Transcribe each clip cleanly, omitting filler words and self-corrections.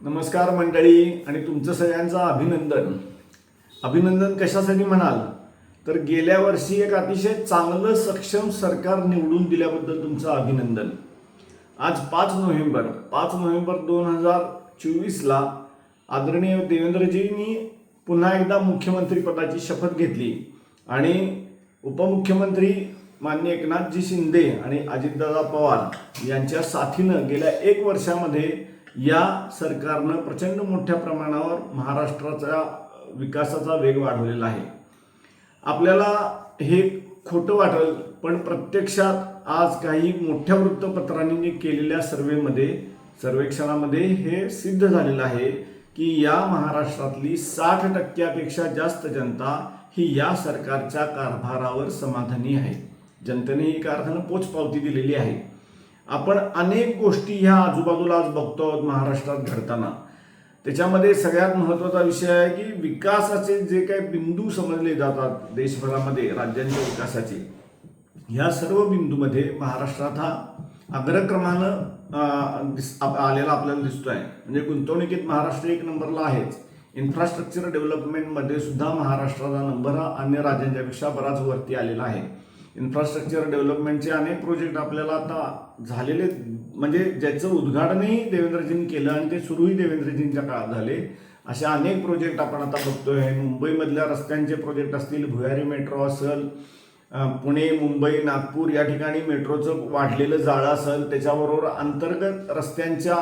नमस्कार मंडळी आणि तुमचं सगळ्यांचं अभिनंदन कशासाठी म्हणाल तर गेल्या वर्षी एक अतिशय चांगलं सक्षम सरकार निवडून दिल्याबद्दल तुमचं अभिनंदन. आज 5 नोव्हेंबर 2024ला आदरणीय देवेंद्रजींनी पुन्हा एकदा मुख्यमंत्री पदाची शपथ घेतली आणि उपमुख्यमंत्री माननीय एकनाथजी शिंदे आणि अजितदादा पवार यांच्या साथीनं गेल्या 1 वर्षामध्ये या सरकारनं प्रचंड मोठ्या प्रमाणावर महाराष्ट्राच्या विकासाचा वेग वाढवलेला आहे. आपल्याला हे खोटं वाटेल पण प्रत्यक्षात आज काही मोठ्या वृत्तपत्रांनी केलेल्या सर्वेक्षणामध्ये हे सिद्ध झालेलं आहे की या महाराष्ट्रातली 60% जास्त जनता ही या सरकारच्या कारभारावर समाधानी आहे. जनतेने एका अर्थानं पोचपावती दिलेली आहे. आपण अनेक गोष्टी ह्या आजूबाजूला आज बघतो आहोत महाराष्ट्रात घडताना. त्याच्यामध्ये सगळ्यात महत्त्वाचा विषय आहे की विकासाचे जे काही बिंदू समजले जातात देशभरामध्ये राज्यांच्या विकासाचे, ह्या सर्व बिंदूमध्ये महाराष्ट्रात हा अग्रक्रमानं आलेला आपल्याला दिसतो आहे. म्हणजे गुंतवणुकीत महाराष्ट्र 1 नंबरला आहेच. इन्फ्रास्ट्रक्चर डेव्हलपमेंटमध्ये सुद्धा महाराष्ट्राचा नंबर हा अन्य राज्यांच्या पेक्षा बराच वरती आलेला आहे. इन्फ्रास्ट्रक्चर डेव्हलपमेंटचे अनेक प्रोजेक्ट आपल्याला आता झालेले, म्हणजे ज्याचं उद्घाटनही देवेंद्रजींनी केलं आणि ते सुरूही देवेंद्रजींच्या काळात झाले, असे अनेक प्रोजेक्ट आपण आता बघतोय. मुंबईमधल्या रस्त्यांचे प्रोजेक्ट असतील, भुयारी मेट्रो असेल, पुणे मुंबई नागपूर या ठिकाणी मेट्रोचं वाढलेलं जाळं असेल, त्याच्याबरोबर अंतर्गत रस्त्यांच्या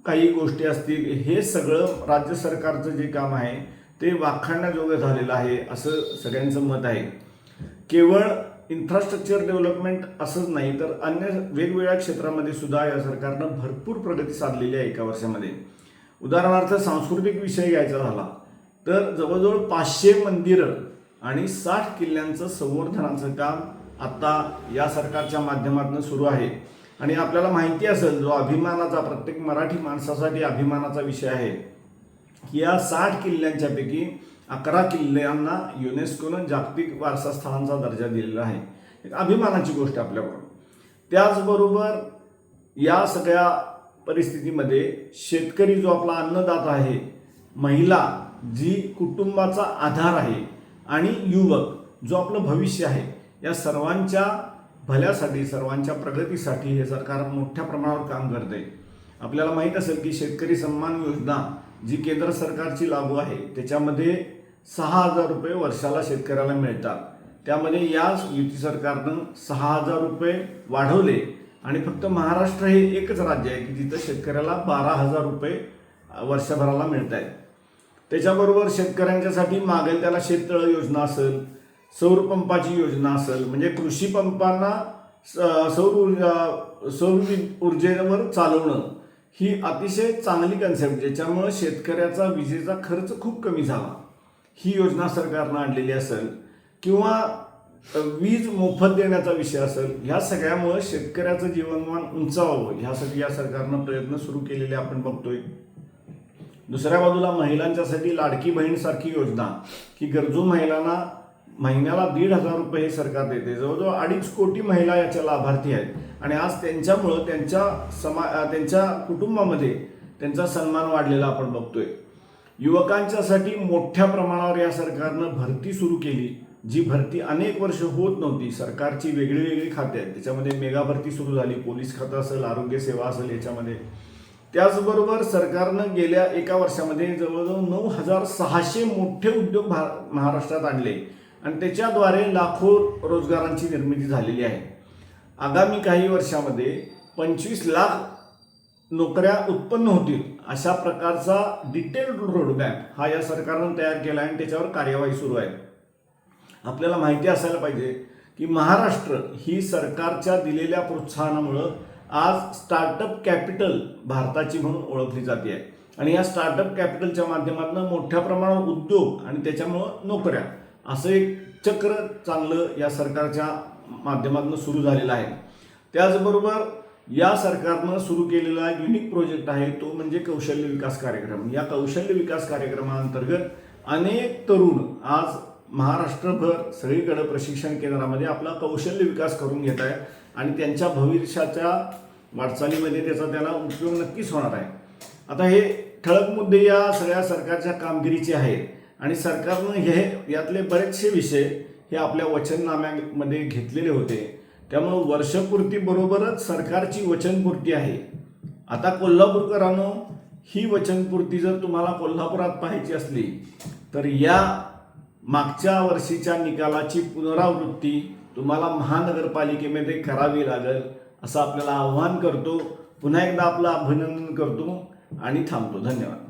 काही गोष्टी असतील, हे सगळं राज्य सरकारचं जे काम आहे ते वाखाणण्याजोगं झालेलं आहे असं सगळ्यांचं मत आहे. केवळ इन्फ्रास्ट्रक्चर डेव्हलपमेंट असंच नाही तर अन्य वेगवेगळ्या क्षेत्रामध्ये सुद्धा या सरकारनं भरपूर प्रगती साधलेली आहे 1 वर्षामध्ये. उदाहरणार्थ सांस्कृतिक विषय घ्यायचा झाला तर जवळजवळ 500 मंदिरं आणि 60 किल्ल्यांचं संवर्धनाचं काम आता या सरकारच्या माध्यमातून सुरू आहे. आणि आपल्याला माहिती असेल, जो अभिमानाचा, प्रत्येक मराठी माणसासाठी अभिमानाचा विषय आहे की या 60 किल्ल्यांच्यापैकी 11 किल्ल्यांना युनेस्कोनं जागतिक वारसा स्थळांचा दर्जा दिलेला आहे. एक अभिमानाची गोष्ट आपल्याबरोबर. त्याचबरोबर या सगळ्या परिस्थितीमध्ये शेतकरी जो आपला अन्नदाता आहे, महिला जी कुटुंबाचा आधार आहे आणि युवक जो आपलं भविष्य आहे, या सर्वांच्या भल्यासाठी, सर्वांच्या प्रगतीसाठी हे सरकार मोठ्या प्रमाणावर काम करते. आपल्याला माहीत असेल की शेतकरी सन्मान योजना जी केंद्र सरकारची लागू आहे त्याच्यामध्ये 6,000 रुपये वर्षाला शेतकऱ्याला मिळतात. त्यामध्ये या युती सरकारनं 6,000 रुपये वाढवले आणि फक्त महाराष्ट्र हे एकच राज्य आहे की जिथं शेतकऱ्याला 12,000 रुपये वर्षभराला मिळत आहेत. त्याच्याबरोबर शेतकऱ्यांच्यासाठी मागेल त्याला शेततळं योजना असेल, सौर पंपाची योजना असेल, म्हणजे कृषी पंपांना सौर ऊर्जेवर चालवणं ही अतिशय चांगली कन्सेप्ट, ज्याच्यामुळं शेतकऱ्याचा विजेचा खर्च खूप कमी झाला, ही योजना सरकारनं आणलेली असेल, किंवा वीज मोफत देण्याचा विषय असेल, ह्या सगळ्यामुळं शेतकऱ्याचं जीवनमान उंचावावं ह्यासाठी या सरकारनं प्रयत्न सुरू केलेले आपण बघतोय. दुसऱ्या बाजूला महिलांच्यासाठी लाडकी बहीणसारखी योजना की गरजू महिलांना महिन्याला 1,500 रुपये हे सरकार देते. जवळजवळ 2.5 कोटी महिला याच्या लाभार्थी आहेत आणि आज त्यांच्यामुळं त्यांच्या कुटुंबामध्ये त्यांचा सन्मान वाढलेला आपण बघतोय. युवकांच्यासाठी मोठ्या प्रमाणावर या सरकारनं भरती सुरू केली, जी भरती अनेक वर्ष होत नव्हती. सरकारची वेगळी खाती आहेत, त्याच्यामध्ये मेगा भरती सुरू झाली, पोलीस खातं असेल, आरोग्य सेवा असेल याच्यामध्ये. त्याचबरोबर सरकारनं गेल्या 1 वर्षामध्ये जवळजवळ 9,600 मोठे उद्योग महाराष्ट्रात आणले आणि त्याच्याद्वारे लाखो रोजगारांची निर्मिती झालेली आहे. आगामी काही वर्षामध्ये 25 लाख नोकऱ्या उत्पन्न होतील अशा प्रकारचा डिटेल्ड रोडमॅप हा या सरकारनं तयार केला आहे आणि त्याच्यावर कार्यवाही सुरू आहे. आपल्याला माहिती असायला पाहिजे की महाराष्ट्र ही सरकारच्या दिलेल्या प्रोत्साहनामुळं आज स्टार्टअप कॅपिटल भारताची म्हणून ओळखली जाते आहे आणि या स्टार्टअप कॅपिटलच्या माध्यमातून मोठ्या प्रमाणावर उद्योग आणि त्याच्यामुळं नोकऱ्या असं एक चक्र चांगलं या सरकारच्या माध्यमातून सुरू झालेलं आहे. त्याचबरोबर या सरकारनं सुरू केलेला एक युनिक प्रोजेक्ट आहे तो म्हणजे कौशल्य विकास कार्यक्रम. या कौशल्य विकास कार्यक्रमाअंतर्गत अनेक तरुण आज महाराष्ट्रभर सगळीकडे प्रशिक्षण केंद्रामध्ये आपला कौशल्य विकास करून घेत आहेत आणि त्यांच्या भविष्याच्या वाटचालीमध्ये त्याचा त्यांना उपयोग नक्कीच होणार आहे. आता हे ठळक मुद्दे या सगळ्या सरकारच्या कामगिरीचे आहेत आणि सरकारनं यातले बरेचसे विषय हे आपल्या वचननाम्यामध्ये घेतलेले होते. त्यामुळं वर्षपूर्ती बरोबरच सरकारची वचनपूर्ती आहे. आता कोल्हापूरकरांनो, ही वचनपूर्ती जर तुम्हाला कोल्हापुरात पाहायची असली तर या मागच्या वर्षीच्या निकालाची पुनरावृत्ती तुम्हाला महानगरपालिकेमध्ये करावी लागेल असं आपल्याला आव्हान करतो. पुन्हा एकदा आपलं अभिनंदन करतो आणि थांबतो. धन्यवाद.